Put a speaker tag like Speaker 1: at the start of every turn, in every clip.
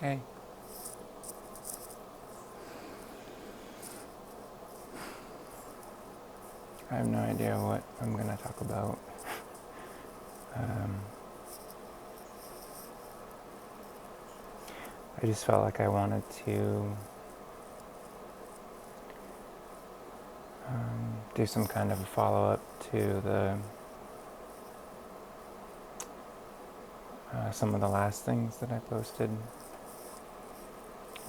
Speaker 1: okay. I have no idea what I'm going to talk about. I just felt like I wanted to do some kind of a follow-up to some of the last things that I posted.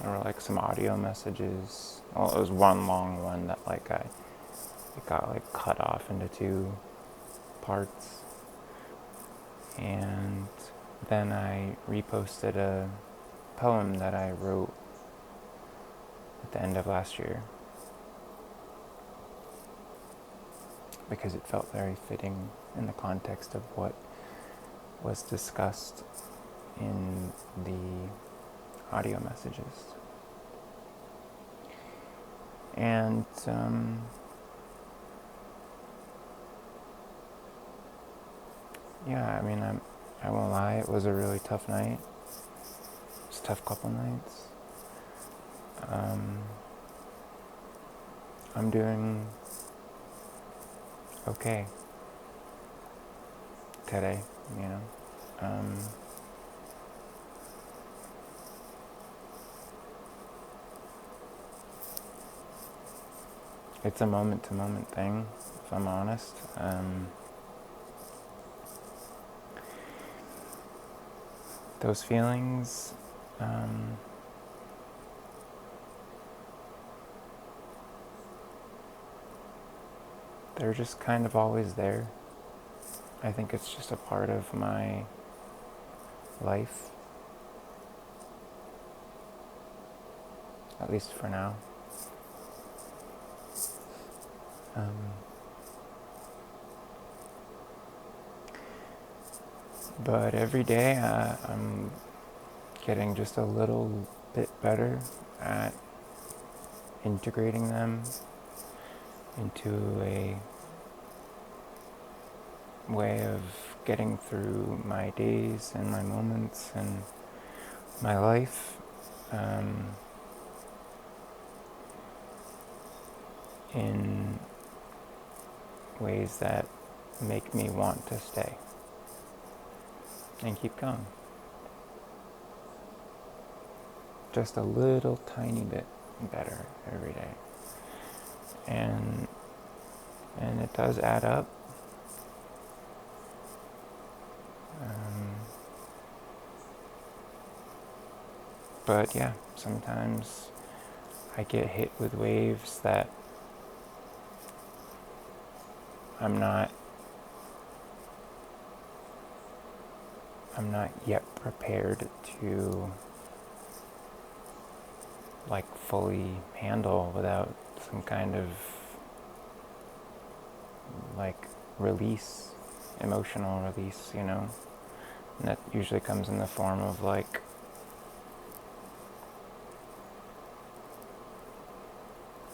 Speaker 1: There were like some audio messages. Well, it was one long one that it got like cut off into two parts. And then I reposted a poem that I wrote at the end of last year because it felt very fitting in the context of what was discussed in the audio messages. And yeah, I mean, I won't lie, it was a really tough night. It was a tough couple nights. I'm doing okay today, you know. It's a moment-to-moment thing, if I'm honest. Those feelings, they're just kind of always there. I think it's just a part of my life, at least for now. But every day I'm getting just a little bit better at integrating them into a way of getting through my days and my moments and my life in ways that make me want to stay and keep going. Just a little tiny bit better every day. And it does add up. But yeah, sometimes I get hit with waves that I'm not yet prepared to like fully handle without some kind of like release, emotional release, you know. And that usually comes in the form of like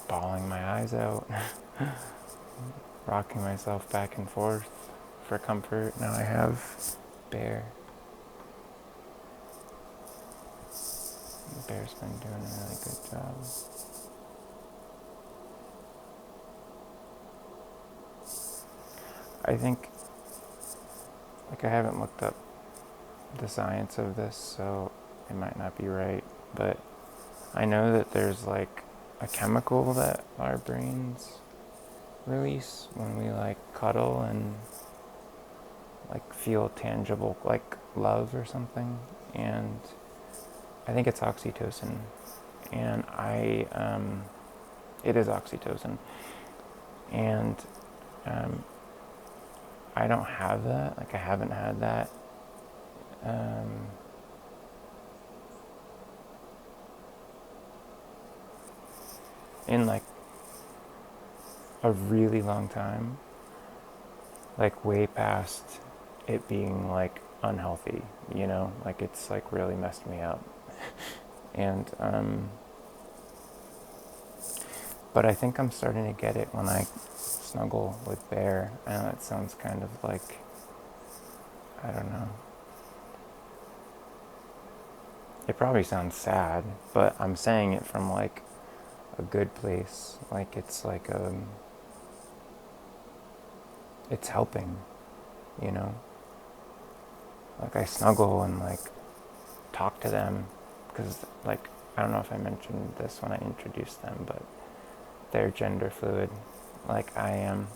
Speaker 1: bawling my eyes out, rocking myself back and forth for comfort. Now I have Bear. Bear's been doing a really good job. I think, like, I haven't looked up the science of this, so it might not be right, but I know that there's like a chemical that our brains release when we like cuddle and like feel tangible like love or something, and I think it's oxytocin, and it is oxytocin, and I don't have that. Like, I haven't had that. In like a really long time, like way past it being like unhealthy, you know, like it's like really messed me up. And but I think I'm starting to get it when I snuggle with Bear. I know that sounds kind of like, I don't know, it probably sounds sad, but I'm saying it from like a good place. Like it's helping, you know? Like I snuggle and like talk to them because like I don't know if I mentioned this when I introduced them, but they're gender fluid like I am.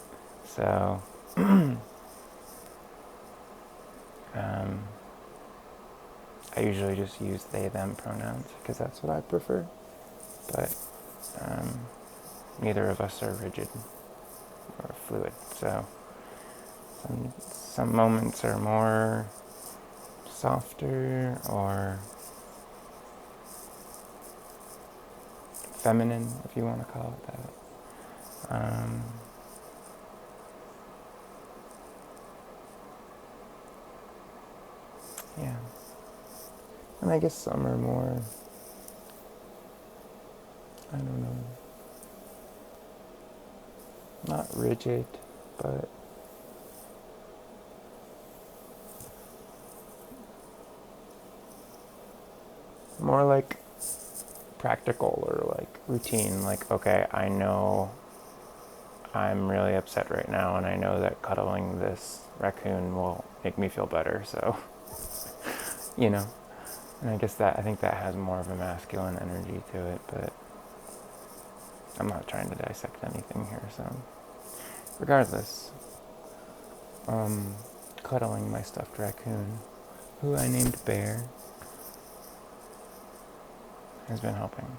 Speaker 1: So um, I usually just use they them pronouns because that's what I prefer. But um, neither of us are rigid or fluid. So some moments are more softer or feminine, if you want to call it that. Yeah. And I guess some are more, I don't know, not rigid, but more like practical or like routine. Like, okay, I know I'm really upset right now, and I know that cuddling this raccoon will make me feel better. So, you know, and I think that has more of a masculine energy to it, but I'm not trying to dissect anything here. So, regardless, cuddling my stuffed raccoon, who I named Bear, has been helping.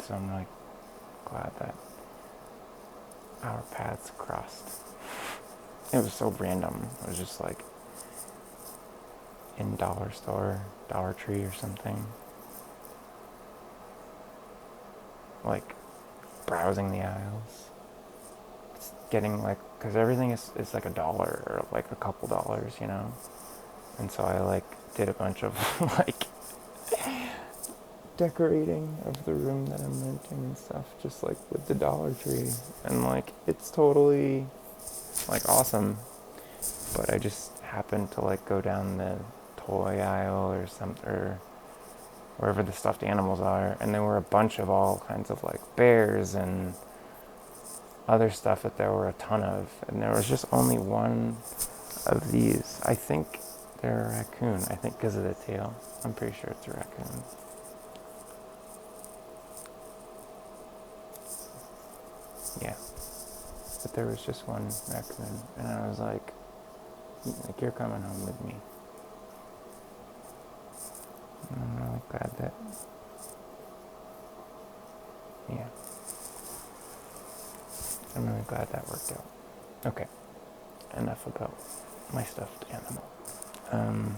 Speaker 1: So I'm really glad that our paths crossed. It was so random. It was just like in dollar store, Dollar Tree or something. Like browsing the aisles. It's getting like, because everything is like $1 or like a couple dollars, you know? And so I like did a bunch of like decorating of the room that I'm renting and stuff, just like with the Dollar Tree. And like, it's totally like awesome. But I just happened to like go down the toy aisle or something, or wherever the stuffed animals are, and there were a bunch of all kinds of like bears and other stuff that there were a ton of, and there was just only one of these. I think they're a raccoon. I think because of the tail. I'm pretty sure it's a raccoon. Yeah. But there was just one raccoon, and I was like, you're coming home with me. And I'm really glad that, yeah, I'm really glad that worked out. Okay, enough about my stuffed animal. Um,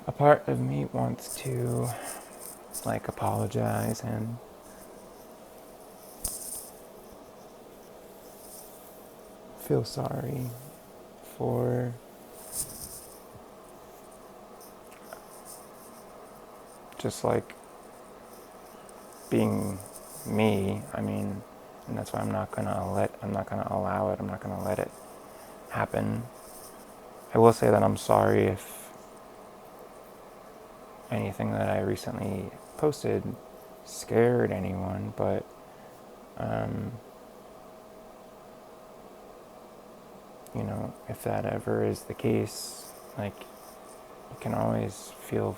Speaker 1: a part of me wants to like apologize and feel sorry for just like being me. I mean, and that's why I'm not gonna allow it. I'm not gonna let it happen. I will say that I'm sorry if anything that I recently posted scared anyone, but you know, if that ever is the case, like you can always feel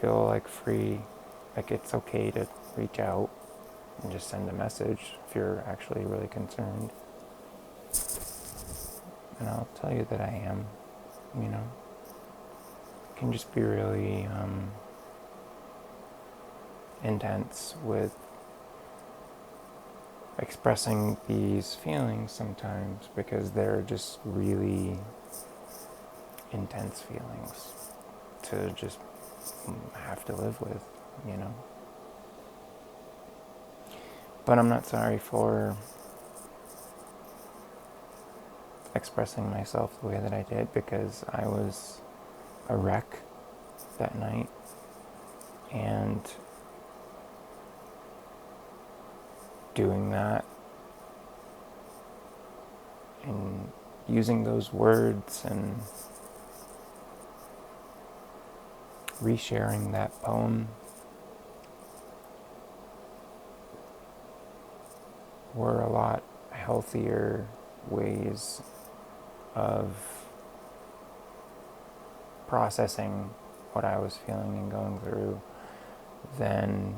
Speaker 1: like free, like it's okay to reach out and just send a message if you're actually really concerned. And I'll tell you that I am, you know. It can just be really intense with expressing these feelings sometimes because they're just really intense feelings to just have to live with, you know. But I'm not sorry for expressing myself the way that I did because I was a wreck that night, and doing that and using those words and resharing that poem were a lot healthier ways of processing what I was feeling and going through than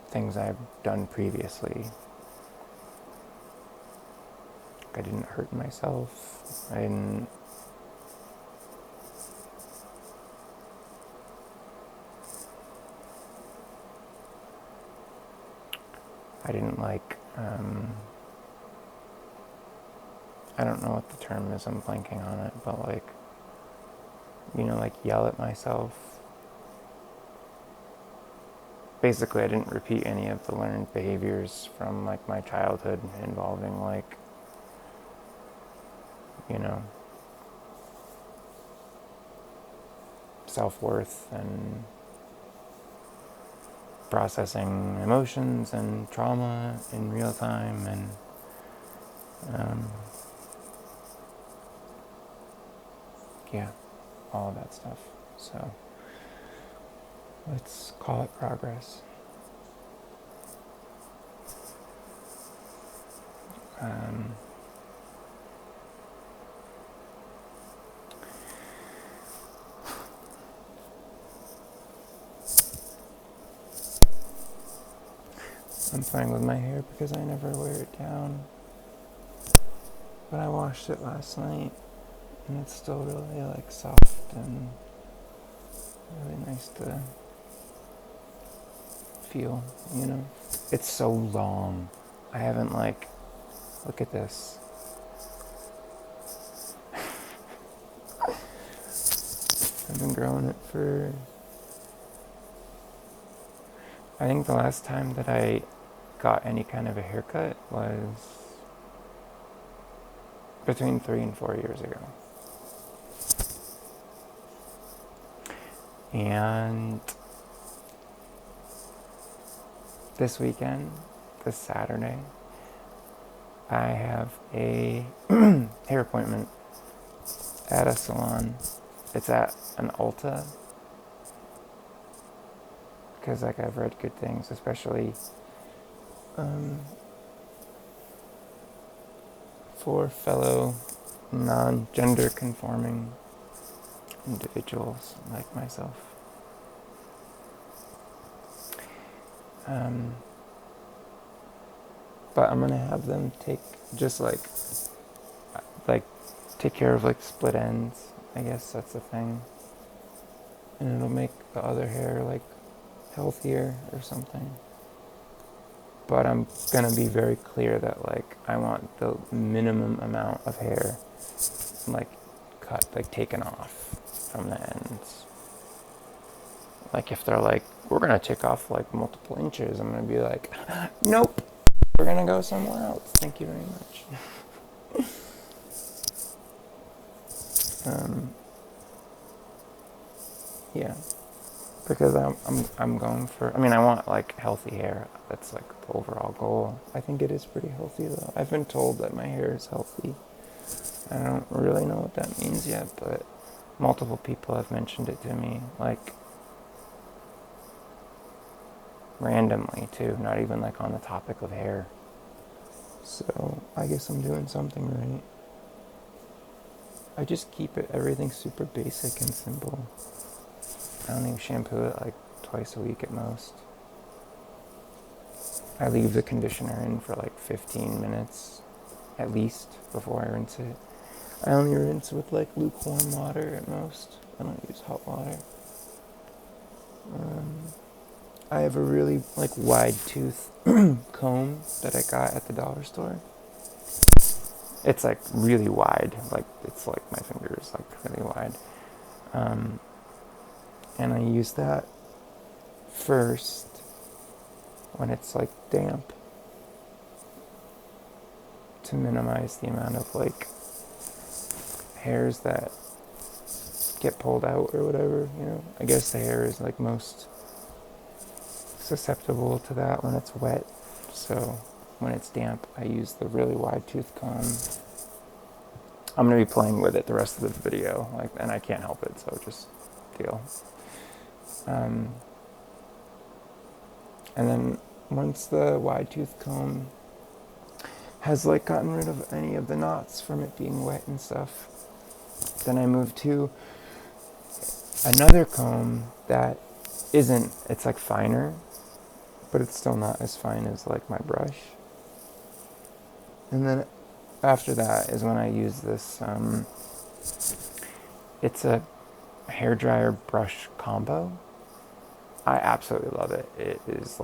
Speaker 1: things I've done previously. I didn't hurt myself. I didn't like, I don't know what the term is, I'm blanking on it, but like, like yell at myself. Basically, I didn't repeat any of the learned behaviors from like my childhood involving like, self-worth and processing emotions and trauma in real time and yeah, all of that stuff. So let's call it progress. I'm playing with my hair because I never wear it down. But I washed it last night and it's still really like soft and really nice to feel, It's so long. I haven't look at this. I've been growing it I think the last time that I got any kind of a haircut was between 3 and 4 years ago. And this weekend, this Saturday, I have a hair appointment at a salon. It's at an Ulta. Because I've read good things, especially for fellow non-gender conforming individuals like myself. But I'm gonna have them take take care of split ends. I guess that's the thing, and it'll make the other hair healthier or something. But I'm gonna be very clear that I want the minimum amount of hair cut, taken off from the ends. If they're we're gonna take off multiple inches, I'm gonna be nope, we're gonna go somewhere else. Thank you very much. Yeah, because I'm going for. I want healthy hair. That's the overall goal. I think it is pretty healthy though. I've been told that my hair is healthy. I don't really know what that means yet, but multiple people have mentioned it to me, randomly too, not even on the topic of hair. So I guess I'm doing something right. I just keep everything super basic and simple. I don't even shampoo it twice a week at most. I leave the conditioner in for 15 minutes at least before I rinse it. I only rinse with lukewarm water at most. I don't use hot water. I have a really wide tooth comb that I got at the dollar store. It's really wide, it's my fingers, really wide. And I use that first when it's damp to minimize the amount of hairs that get pulled out or whatever, I guess the hair is most susceptible to that when it's wet. So when it's damp, I use the really wide tooth comb. I'm going to be playing with it the rest of the video, and I can't help it, so just deal. And then once the wide tooth comb has gotten rid of any of the knots from it being wet and stuff, then I move to another comb that it's finer, but it's still not as fine as my brush. And then after that is when I use this, it's a hairdryer brush combo. I absolutely love it. It is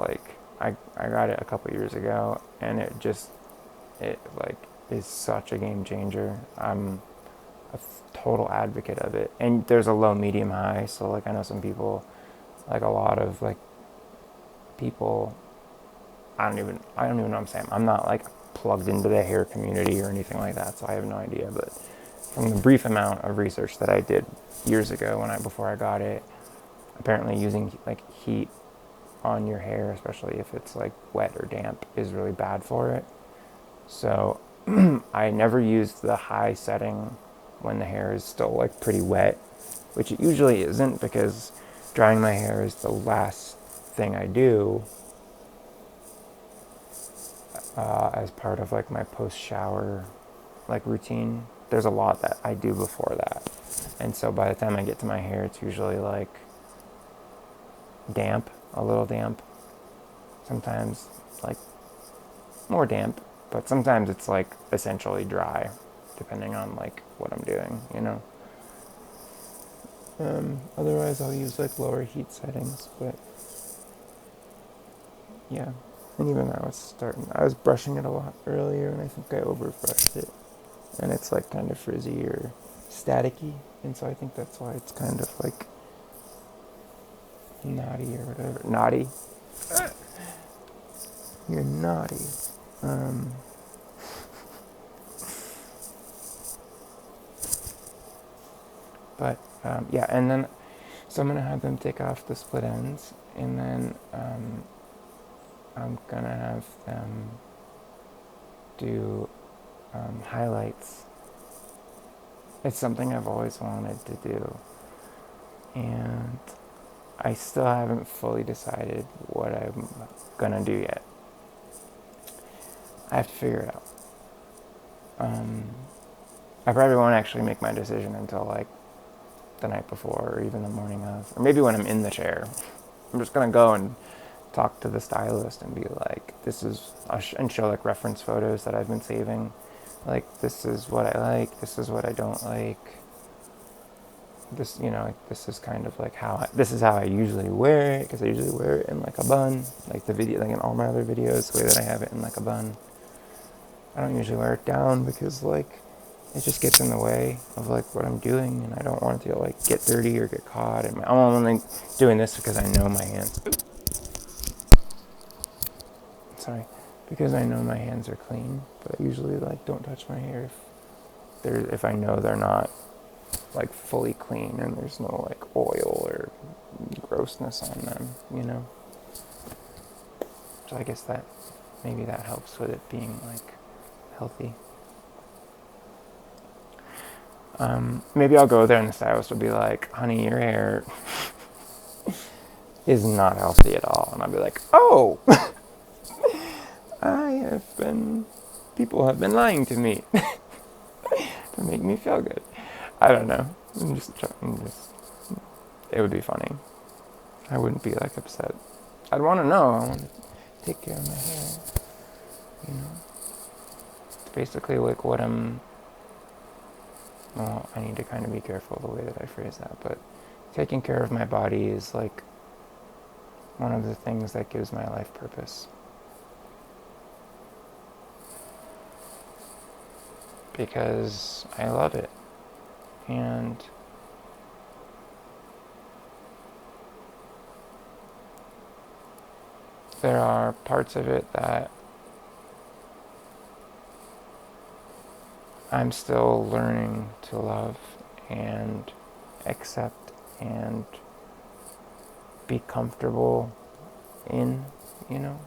Speaker 1: I got it a couple years ago, and it is such a game changer. I'm a total advocate of it. And there's a low, medium, high. So I know some people, a lot of people, I don't even know what I'm saying. I'm not plugged into the hair community or anything like that, so I have no idea. But from the brief amount of research that I did years ago before I got it, apparently using heat on your hair, especially if it's wet or damp, is really bad for it. So I never used the high setting when the hair is still pretty wet, which it usually isn't, because drying my hair is the last thing I do as part of my post-shower routine. There's a lot that I do before that, and so by the time I get to my hair, it's usually damp, a little damp, sometimes more damp, but sometimes it's essentially dry, depending on what I'm doing, Otherwise I'll use lower heat settings, but yeah. And even I was brushing it a lot earlier, and I think I overbrushed it, and it's kind of frizzy or staticky, and so I think that's why it's kind of naughty or whatever. Naughty? You're naughty. Yeah, and then, so I'm going to have them take off the split ends, and then I'm going to have them do highlights. It's something I've always wanted to do, and I still haven't fully decided what I'm going to do yet. I have to figure it out. I probably won't actually make my decision until the night before, or even the morning of, or maybe when I'm in the chair. I'm just gonna go and talk to the stylist and be and show reference photos that I've been saving. This is what I like, this is what I don't like. This, this is kind of this is how I usually wear it, because I usually wear it in a bun, the video, in all my other videos, the way that I have it in a bun. I don't usually wear it down because it just gets in the way of what I'm doing, and I don't want it to get dirty or get caught. And I'm only doing this because I know my hands. Sorry, because I know my hands are clean. But I usually don't touch my hair if I know they're not fully clean and there's no oil or grossness on them, So I guess that maybe that helps with it being healthy. Maybe I'll go there and the stylist will be like, honey, your hair is not healthy at all. And I'll be like, oh, people have been lying to me to make me feel good. I don't know. It would be funny. I wouldn't be upset. I'd want to know. I want to take care of my hair. It's basically what well, I need to kind of be careful the way that I phrase that, but taking care of my body is one of the things that gives my life purpose. Because I love it. And there are parts of it that I'm still learning to love and accept and be comfortable in, you know.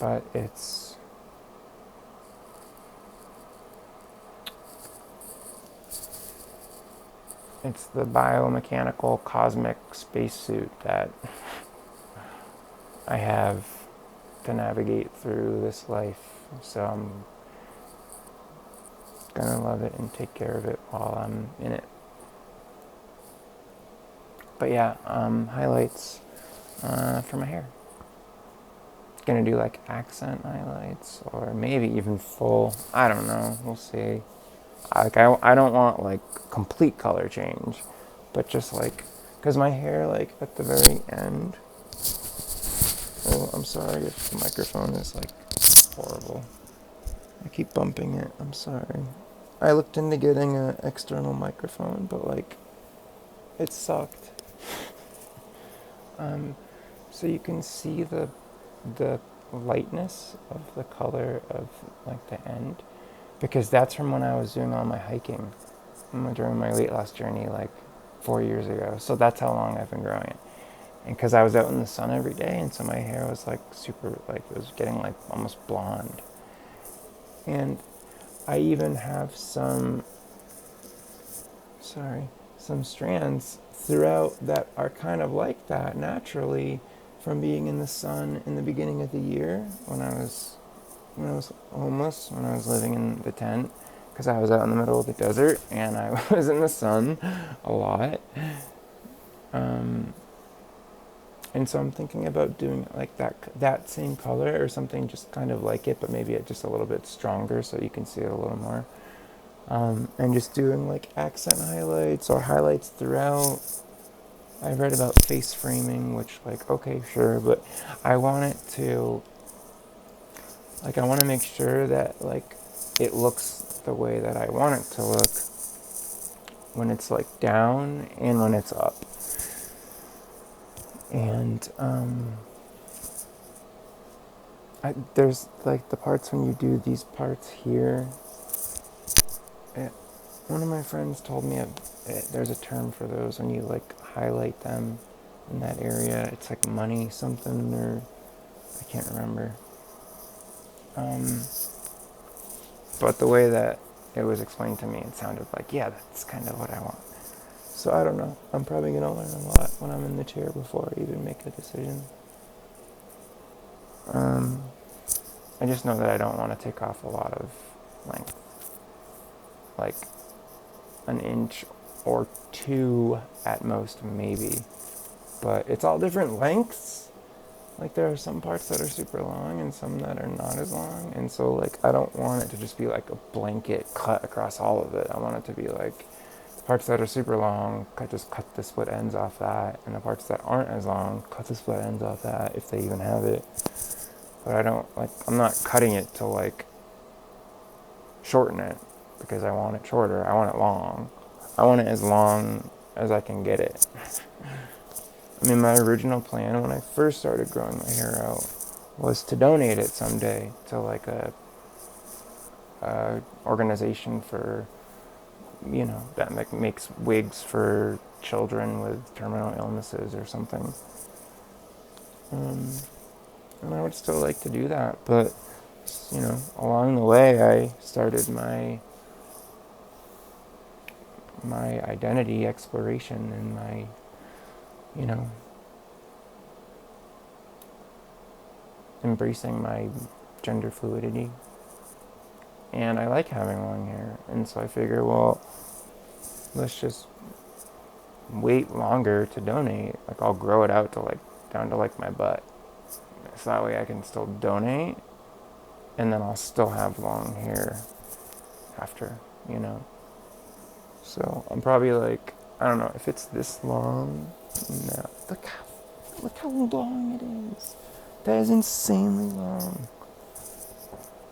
Speaker 1: But it's the biomechanical cosmic spacesuit that I have to navigate through this life. So I'm gonna love it and take care of it while I'm in it. But yeah, highlights for my hair. Gonna do like accent highlights or maybe even full. I don't know. We'll see. I don't want like complete color change, but just like, because my hair like at the very end. Oh, I'm sorry if the microphone is like horrible. I keep bumping it. I'm sorry. I looked into getting an external microphone, but like it sucked. So you can see the lightness of the color of like the end, because that's from when I was doing all my hiking during my weight loss journey like 4 years ago. So that's how long I've been growing it. And because I was out in the sun every day, and so my hair was like super, like it was getting like almost blonde. And I even have some strands throughout that are kind of like that naturally from being in the sun in the beginning of the year when I was homeless, when I was living in the tent, because I was out in the middle of the desert and I was in the sun a lot. And so I'm thinking about doing like that same color or something just kind of like it, but maybe it just a little bit stronger so you can see it a little more. And just doing like accent highlights or highlights throughout. I read about face framing, which like, okay, sure, but I want it to, like, I want to make sure that like it looks the way that I want it to look when it's like down and when it's up. And there's like the parts when you do these parts here. One of my friends told me there's a term for those when you like highlight them in that area. It's like money something, or I can't remember. But the way that it was explained to me, it sounded like, yeah, that's kind of what I want. So I don't know. I'm probably going to learn a lot when I'm in the chair before I even make a decision. I just know that I don't want to take off a lot of length. Like an inch or two at most, maybe. But it's all different lengths. Like there are some parts that are super long and some that are not as long. And so like I don't want it to just be like a blanket cut across all of it. I want it to be like parts that are super long, just cut the split ends off that. And the parts that aren't as long, cut the split ends off that if they even have it. But I'm not cutting it to like shorten it because I want it shorter. I want it long. I want it as long as I can get it. I mean, my original plan when I first started growing my hair out was to donate it someday to like a organization for, that makes wigs for children with terminal illnesses or something. And I would still like to do that, but along the way, I started my identity exploration and my, embracing my gender fluidity. And I like having long hair. And so I figure, well, let's just wait longer to donate. Like I'll grow it out to like down to like my butt. So that way I can still donate and then I'll still have long hair after, So I'm probably like, I don't know, if it's this long, no. Look how long it is. That is insanely long.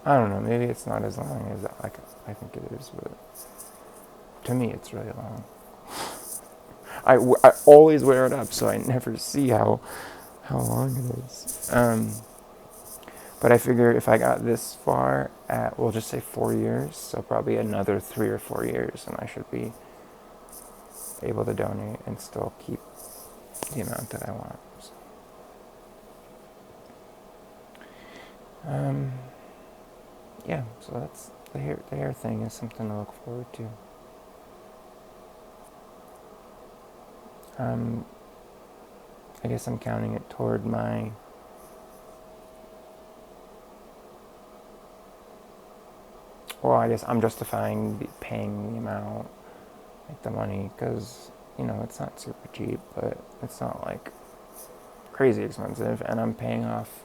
Speaker 1: I don't know, maybe it's not as long as I think it is, but to me it's really long. I always wear it up, so I never see how long it is. But I figure if I got this far at, we'll just say 4 years, so probably another 3 or 4 years, and I should be able to donate and still keep the amount that I want. So, yeah, so that's the hair thing is something to look forward to. I guess I'm counting it toward my I guess I'm justifying paying the amount, like the money, because, it's not super cheap, but it's not like crazy expensive, and I'm paying off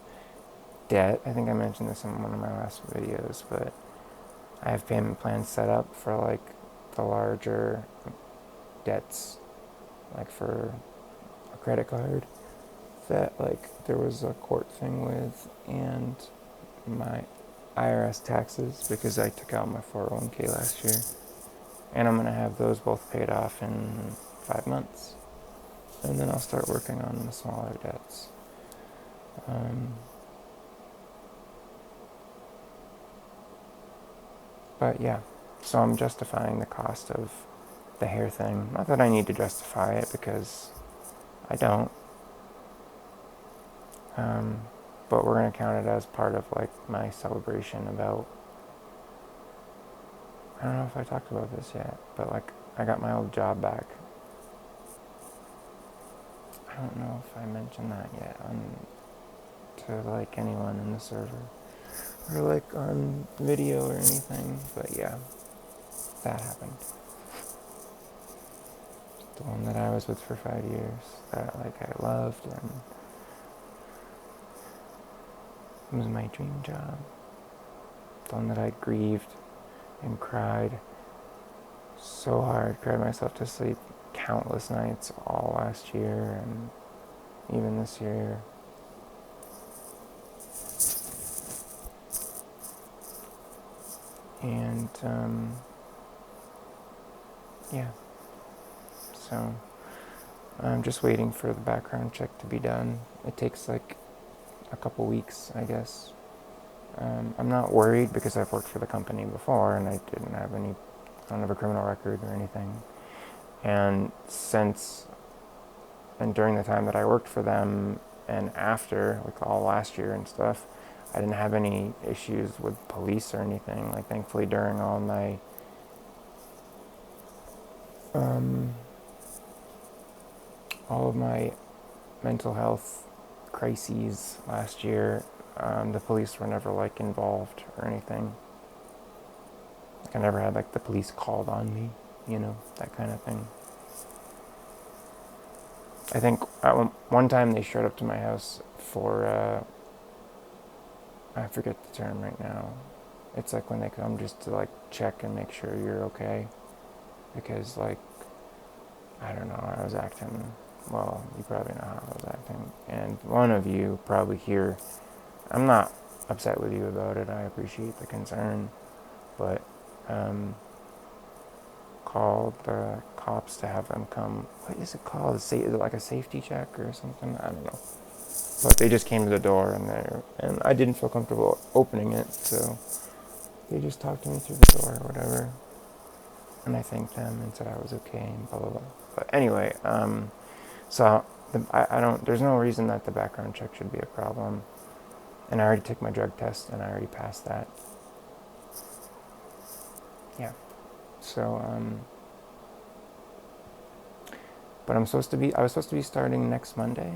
Speaker 1: debt. I think I mentioned this in one of my last videos, but I have payment plans set up for like the larger debts, like for a credit card that like there was a court thing with, and my IRS taxes, because I took out my 401k last year, and I'm gonna have those both paid off in 5 months, and then I'll start working on the smaller debts. But yeah, so I'm justifying the cost of the hair thing. Not that I need to justify it, because I don't. But we're going to count it as part of like my celebration about, I don't know if I talked about this yet, but like I got my old job back. I don't know if I mentioned that yet to like anyone in the server or like on video or anything, but yeah, that happened. The one that I was with for 5 years, that like I loved, and it was my dream job. The one that I grieved and cried so hard, cried myself to sleep countless nights all last year and even this year. And yeah, so I'm just waiting for the background check to be done. It takes like a couple weeks, I guess. I'm not worried because I've worked for the company before and I don't have a criminal record or anything. And during the time that I worked for them and after, like all last year and stuff, I didn't have any issues with police or anything. Like thankfully during all my all of my mental health crises last year, the police were never like involved or anything. Like I never had like the police called on me, that kind of thing. I think at one time they showed up to my house for, I forget the term right now. It's like when they come just to like check and make sure you're okay. Because like, I don't know, I was acting, well, you probably know how I was acting. And one of you probably here, I'm not upset with you about it, I appreciate the concern, but called the cops to have them come. What is it called? Is it like a safety check or something? I don't know. But they just came to the door and I didn't feel comfortable opening it, so they just talked to me through the door or whatever. And I thanked them and said I was okay and blah blah blah. But anyway, so I don't. There's no reason that the background check should be a problem. And I already took my drug test and I already passed that. Yeah. So but I was supposed to be starting next Monday.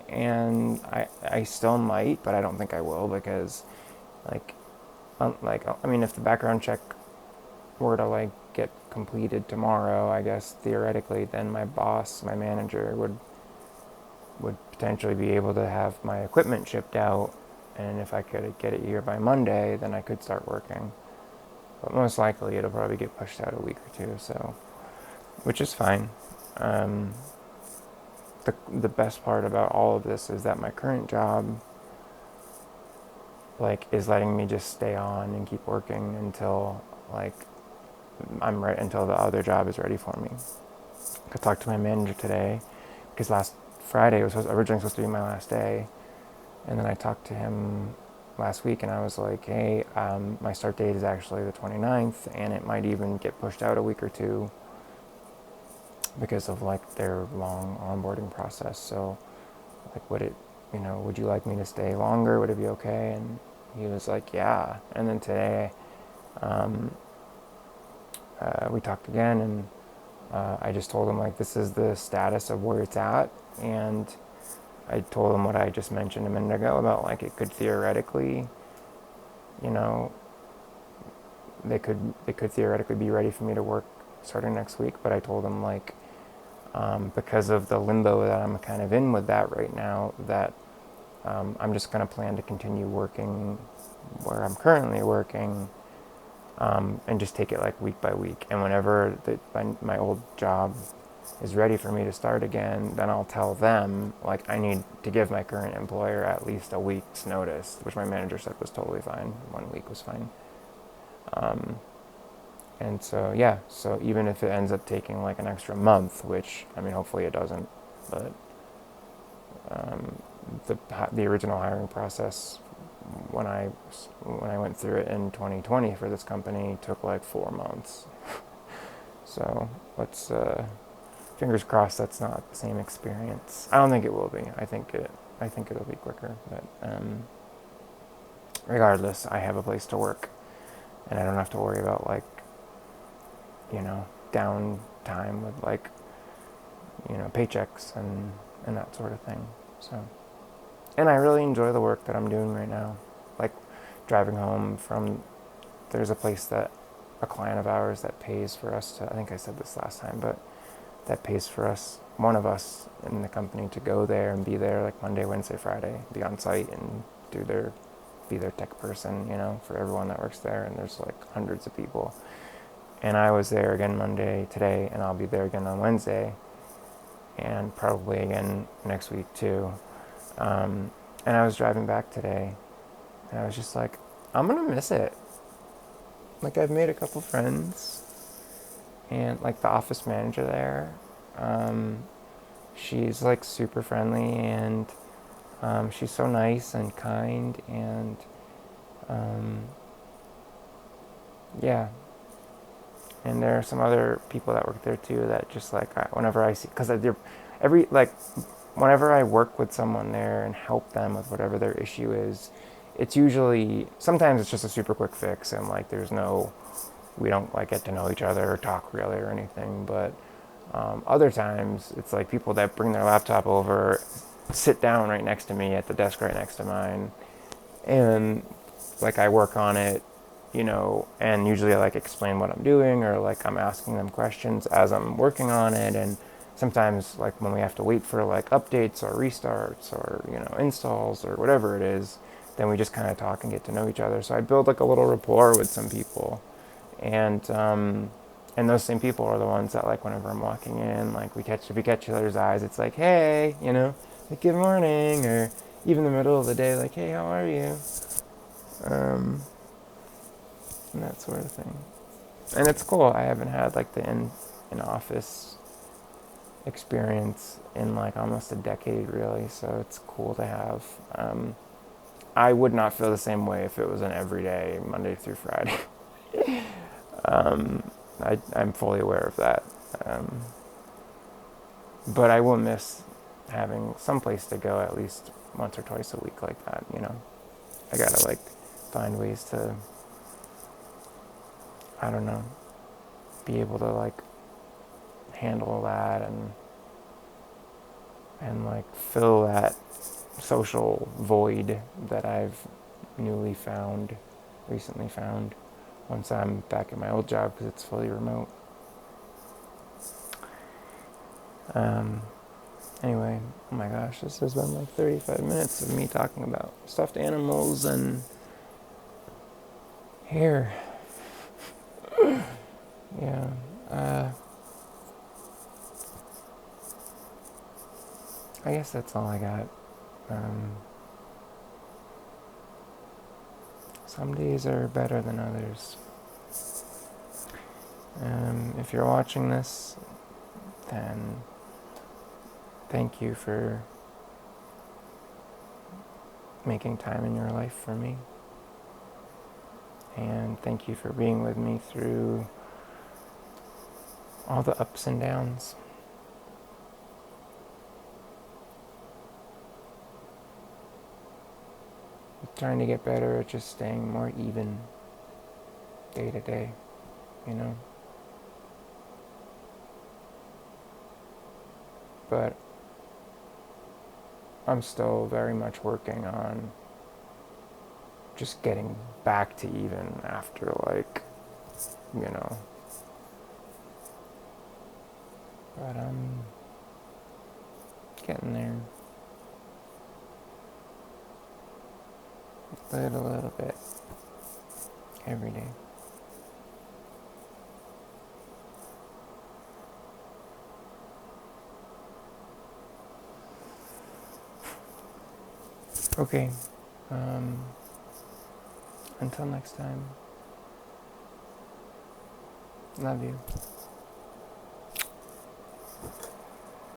Speaker 1: And I still might, but I don't think I will, because I mean, if the background check were to like get completed tomorrow, I guess theoretically, then my boss, my manager, would potentially be able to have my equipment shipped out, and if I could get it here by Monday, then I could start working. But most likely, it'll probably get pushed out a week or two, so, which is fine. The best part about all of this is that my current job like is letting me just stay on and keep working until like until the other job is ready for me. I talked to my manager today because last Friday was originally supposed to be my last day, and then I talked to him last week and I was like, hey, my start date is actually the 29th and it might even get pushed out a week or two because of like their long onboarding process. So like, would you like me to stay longer? Would it be okay? And he was like, yeah. And then today, we talked again, and I just told him like, this is the status of where it's at. And I told him what I just mentioned a minute ago about like, it could theoretically, you know, they could theoretically be ready for me to work starting next week. But I told him like, because of the limbo that I'm kind of in with that right now, that I'm just going to plan to continue working where I'm currently working, and just take it like week by week. And whenever my old job is ready for me to start again, then I'll tell them like I need to give my current employer at least a week's notice, which my manager said was totally fine. 1 week was fine. And so, yeah, so even if it ends up taking like an extra month, which, I mean, hopefully it doesn't, but the original hiring process, when I went through it in 2020 for this company, took like 4 months. So let's fingers crossed that's not the same experience. I don't think it will be. I think it'll be quicker. But regardless, I have a place to work, and I don't have to worry about like, downtime with like, paychecks and that sort of thing. So, and I really enjoy the work that I'm doing right now. Like driving home from, there's a client of ours that pays for us to, I think I said this last time, but that pays for us, one of us in the company, to go there and be there like Monday, Wednesday, Friday, be on site and be their tech person, for everyone that works there. And there's like hundreds of people. And I was there again Monday today, and I'll be there again on Wednesday, and probably again next week too. And I was driving back today, and I was just like, I'm gonna miss it. Like, I've made a couple friends, and like the office manager there, she's like super friendly, and she's so nice and kind, and yeah. And there are some other people that work there too that just like, whenever I see, because whenever I work with someone there and help them with whatever their issue is, it's usually, sometimes it's just a super quick fix, and like we don't like get to know each other or talk really or anything. But other times it's like people that bring their laptop over, sit down right next to me at the desk right next to mine, and like I work on it, and usually I like explain what I'm doing, or like I'm asking them questions as I'm working on it. And sometimes like when we have to wait for like updates or restarts or, installs or whatever it is, then we just kind of talk and get to know each other. So I build like a little rapport with some people. And those same people are the ones that like whenever I'm walking in, like if we catch each other's eyes, it's like, hey, like good morning, or even in the middle of the day, like, hey, how are you? And that sort of thing. And it's cool. I haven't had like the in office experience in like almost a decade, really. So it's cool to have. I would not feel the same way if it was an everyday Monday through Friday. I'm fully aware of that. But I will miss having some place to go at least once or twice a week like that. I gotta like find ways to, I don't know, be able to like handle that and like fill that social void that I've recently found, once I'm back at my old job, because it's fully remote. Anyway, oh my gosh, this has been like 35 minutes of me talking about stuffed animals and hair. Yeah. I guess that's all I got. Some days are better than others. If you're watching this, then thank you for making time in your life for me. And thank you for being with me through all the ups and downs. trying to get better at just staying more even day to day, you know? But I'm still very much working on just getting back to even after, like, you know. But I'm getting there. Little bit every day. Okay. Um, until next time. Love you.